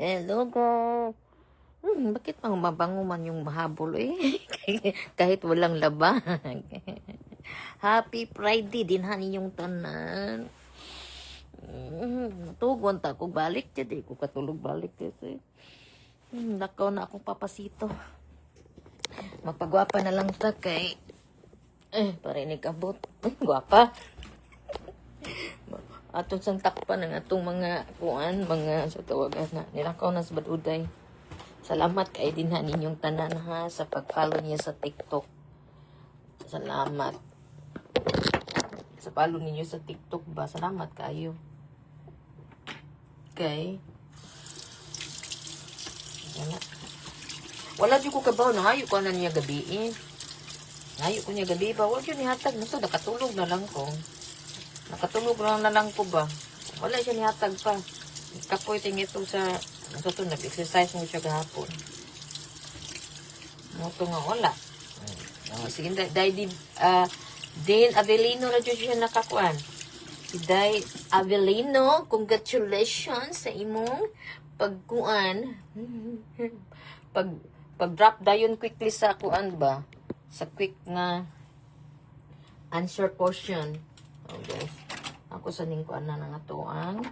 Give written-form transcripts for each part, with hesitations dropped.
Hello ko. Bakit pang mabango man yung mahabol eh? Kahit walang laban. Happy Friday din hani yung tanan. Tugon ta ko balik jadi ko katulog balik kasi. Nakaw na akong papasito. Magpagwapa na lang ta kay parinig abot. Gwapa. Atong sang takpan ng atong mga kuan, mga sa tawagan na nilakaw na sa baduday. Salamat kay din ha ninyong tanan ha sa pag-follow niya sa TikTok. Salamat. Sa follow ninyo sa TikTok ba? Salamat kayo. Okay. Wala dyan ko kabaw na hayo ko na niya gabi eh. Hayo ko niya gabi ba? Wala dyan nihatag na to. Nakatulog na lang ko. Nakatulog na lang ko ba? Wala siya nihatag pa. Kapoy ting ito sa ito nag-exercise mo siya kahapon. Ito nga wala. Sige, Din Avelino na dyan siya nakakuan. Si Day Avelino, congratulations sa imong pagkuan. Pag-drop dayon quickly sa kuan ba? Sa quick nga answer portion. Oh guys, ako sa ningkuan na nga to ang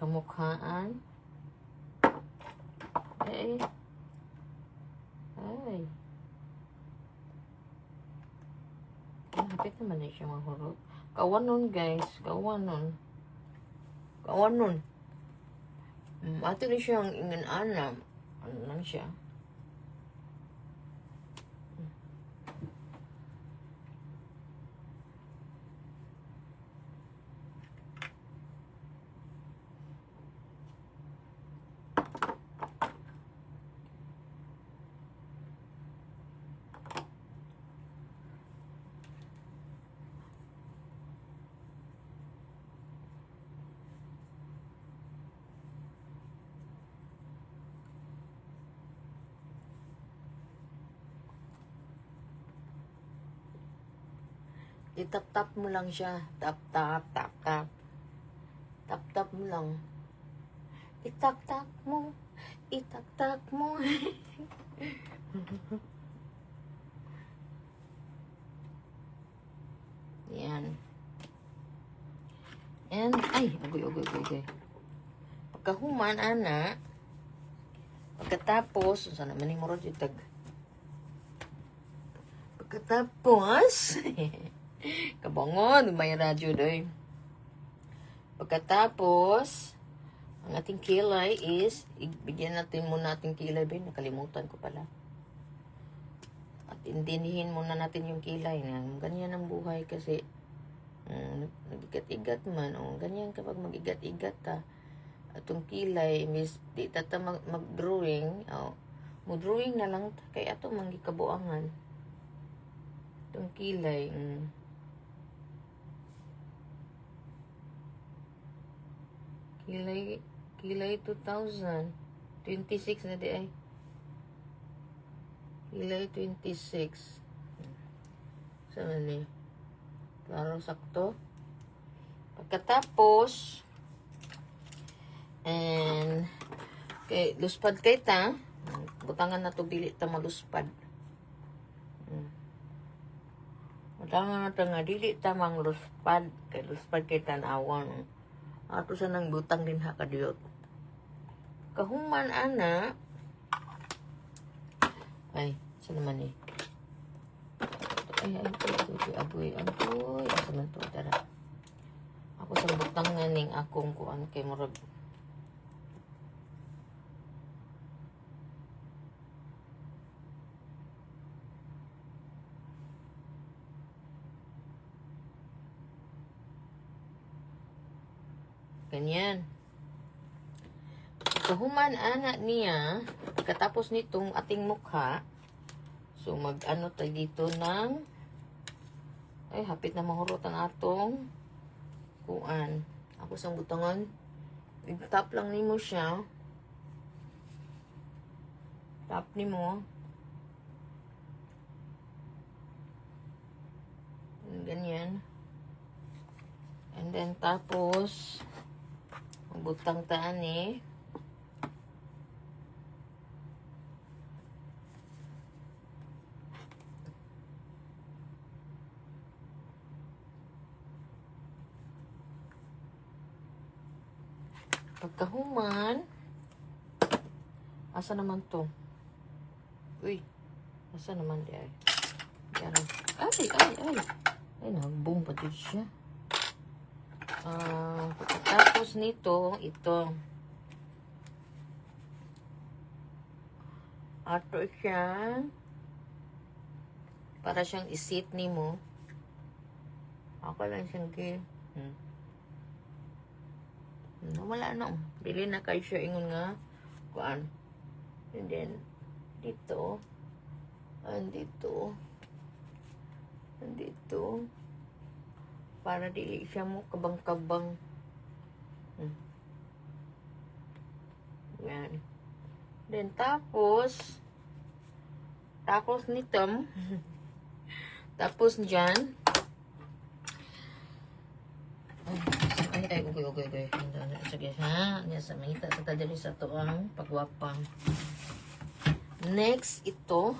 kamukhaan. Ay. Hapit naman na siya mahurot. Kawan nun guys, kawan nun. Ato na siyang ingan-anam. Ano lang siya? Itap-tap mo lang siya. Tap-tap, tap-tap. Tap-tap mo lang. Itak-tak mo. Itak-tak mo. Yan. And, ay, agoy. Pagkahuman, ana, pagkatapos, saan naman yung murad yung tag? Pagkatapos, kabangon, may radyo doy. Pagkatapos, ang ating kilay is, bigyan natin muna ating kilay, ba? Nakalimutan ko pala. At indinihin muna natin yung kilay. Ganyan ang buhay kasi, nag-igat-igat man. Ganyan kapag mag-igat-igat ka. Atong kilay, di tata mag-drawing. Mag-drawing na lang ta. Kaya ato manggikabuangan. Atong kilay, Kilay 2000. 26 na di ay. Kilay 26. Saan ni? Klaro sakto. Pagkatapos, and, kay, luspad kay ta. Butangan na to dili ta maluspad. Butangan na ta nga dili ta mang luspad. Kay luspad kay tanawang. Ato sa nang butang din ha kadiyot. Kahuman ana. Ay, saan naman eh? Ay, agoy. Asa man to, tara. Ako sa butang nga ning akong kuan kay murag. Ganyan. Kahuman ana niya, pagkatapos nitong ating mukha, so mag-ano tayo dito ng, ay hapit na mahurot ang atong kuan. Ako sa butangan, i-tap lang nimo siya. Tap nimo. Ganyan. And then tapos, butang taan eh. Pagkahuman, asa naman to? Uy, asa naman di ay? Ay. Ay, nagbong pa dito siya. Pagkatapos nito, ito. Ato siya. Para siyang isit ni mo. Ako lang siyang wala na. Bili na kayo siya ingon nga. Kuan. And then, dito. Andito. Para dili siya mo kabang-kabang. Yan. Then, tapos nito, tapos dyan, okay. Sige, ha? Sa mangita sa tadali sa tuang pagwapang. Next, ito,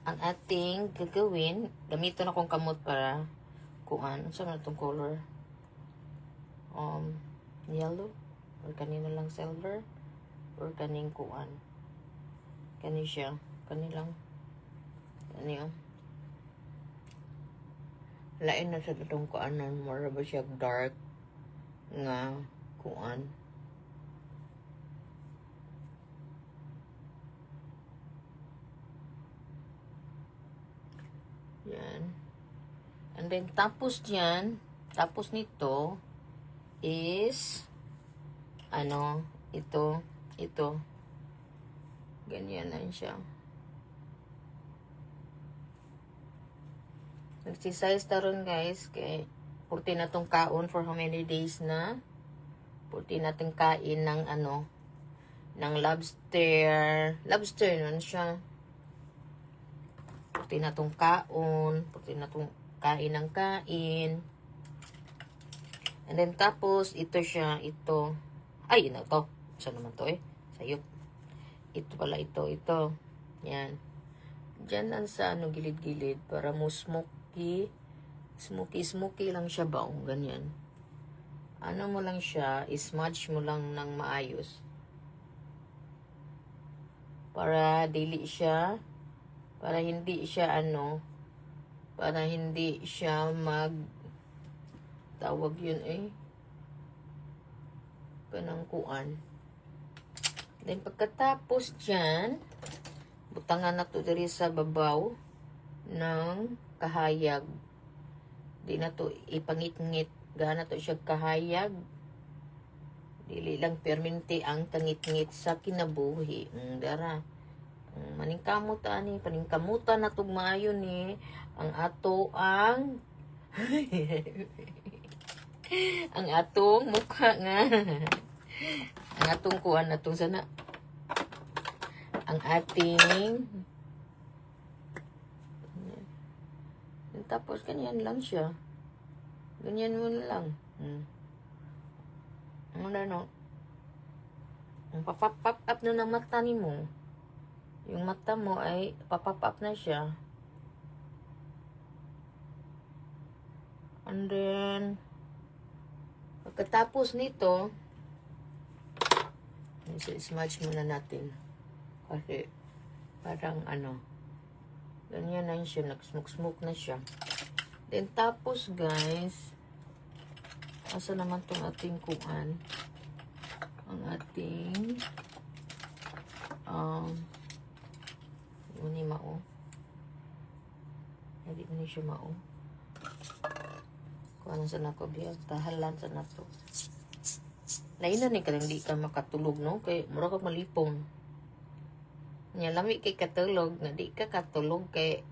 ang ating gagawin. Gamiton akong kamot para kuan. Saan na itong color? Yellow? Or kanina lang silver? Or kaning kuan? Kani siya. Kanilang. Kani lain na sa itong kuanan. Mara ba siya dark nga kuan. Yan. And then, tapos dyan, tapos nito, is, ito. Ganyan lang siya. Nagsisize taron guys, kay, purti na tong kaon for how many days na. Purti na tong kain ng ng lobster. Lobster nun siya. Purti na tong kaon. Purti na tong kain ng kain. And then tapos, ito siya. Ito. Ay, yun na to. Saan naman to Sayop. Ito pala ito. Yan. Diyan lang sa gilid-gilid. Para mo smoky lang siya ba? Ganyan. Mo lang siya. Smudge mo lang ng maayos. Para dili siya. Para hindi siya para hindi siya tawag yun kanangkuan. Then pagkatapos dyan, butangan na to diri sa babaw ng kahayag. Di na to ipangit-ngit. Gana to siya kahayag. Dili lang perminti ang tangit-ngit sa kinabuhi. Dara. Paningkamutan na tong maayo ni ang ang atong mukha nga. Ang atong kuan natong sana. Ang ating tapos ganyan lang siya. Ganyan mo na lang. Ang papap up na ng mata ni mo. Yung mata mo ay papap up na siya. And then, pagkatapos nito, smudge muna natin. Kasi, parang ganyan na siya. Nag-smoke na siya. Then, tapos guys, asa naman tong ating kuan? Ang ating, ni mao. Hindi mo ni siya mao. Kuan sa nako biya. Tahalan sa nato. Lain na ni kadang di ka makatulog, no? Kay mura ka malipong. Nya lami kay katulog, na di ka katulog kay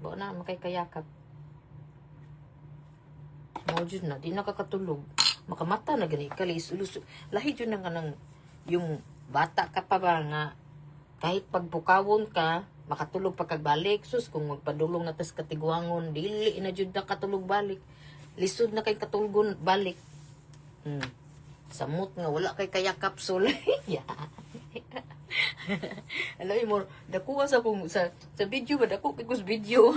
bo na makay kayakap. Mawjud na, di na ka katulog. Makamata na gani ka lis-ulus. Lahi jud na kanang yung bata ka pa ba nga kahit pagpukawon ka, makatulog pa kagbalik. Sus, kung magpadulong na tas katiguangon, dili na jud na katulog balik. Lisod na kay katulgon balik. Samot nga, wala kay kayakap sulay. Alam mo, dakuha sa video ba? Dako kay kus video.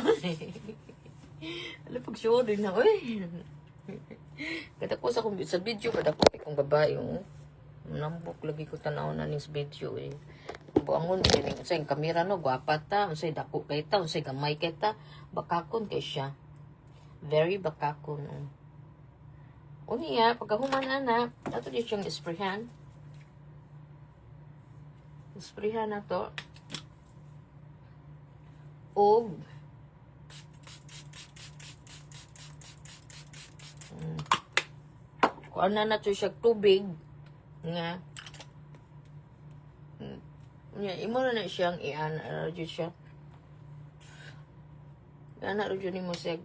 Alam, pag-show din na, kadako sa video ba? Dako kay kong babae, Nambok lagi ko tanaw na ning video eh. Buangon kini unsay kamera no gwapa ta, unsay dako kay ta, unsay gamay kay ta, bakakon kay siya. Very bakakon. Unya pagkahuman ana, ato di siyang isprehan. Isprehan na to. Og kuan na to siya tubig nga imo na siyang i-ana siya. Ana ro ni mo siya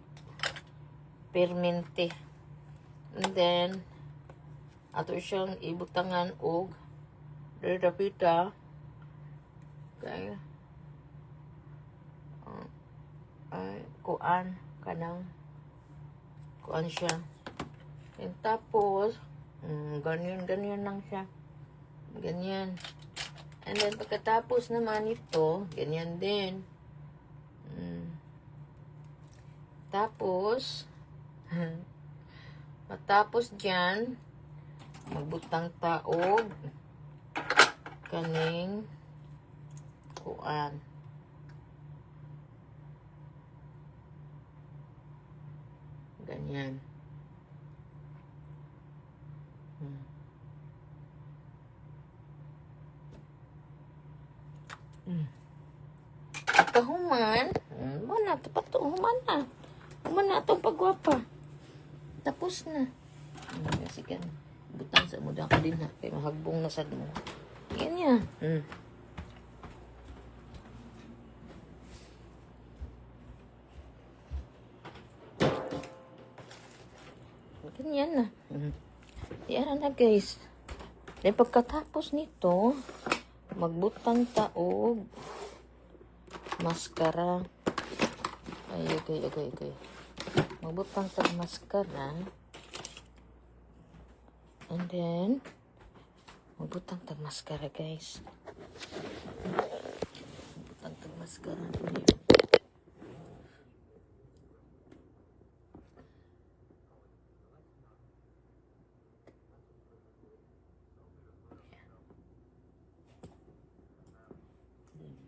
permente. And then ato siyang ibutangan og dapita kay ay kuan kanang kuan siya. And tapos ganyan lang siya. Ganyan. And then pagkatapos naman ito, ganyan din. Tapos matapos dyan, magbutang taog kaning kuan. Ganyan. Kahuman, mana to pato human na. Human na itong pagwapa. Tapos na. Kasi kan butang sa muda ko din ha. Kaya mahagbong na sad mo. Ganyan. Ganyan na. Yan na guys. Then pagkatapos nito, magbutang taog maskara. Ay, okay. Magbutang taog maskara. And then, magbutang taog maskara guys. Magbutang taog maskara.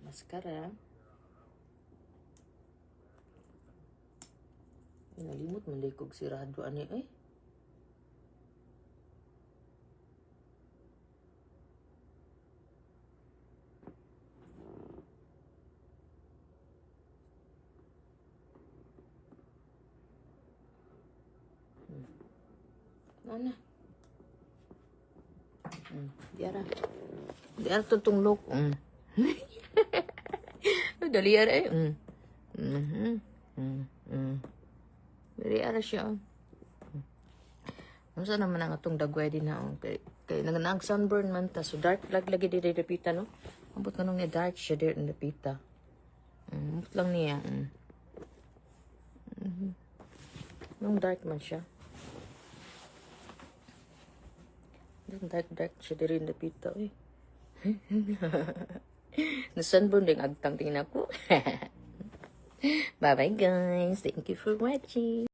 Maskara. Nalimot man day kog sirado ani eh. Mana? Diara tutong look. Dali ara eh. Dali ara siya. Ano sa naman ang atong dagway din na. Kay nag sunburn man ta. So dark lagi di dapita no. Ambot nga nung dark siya di dapita. Ambot lang niya. Nung dark man siya. Dark siya di rin dapita. Nasunburn din agtang tingin ako. Bye bye guys. Thank you for watching.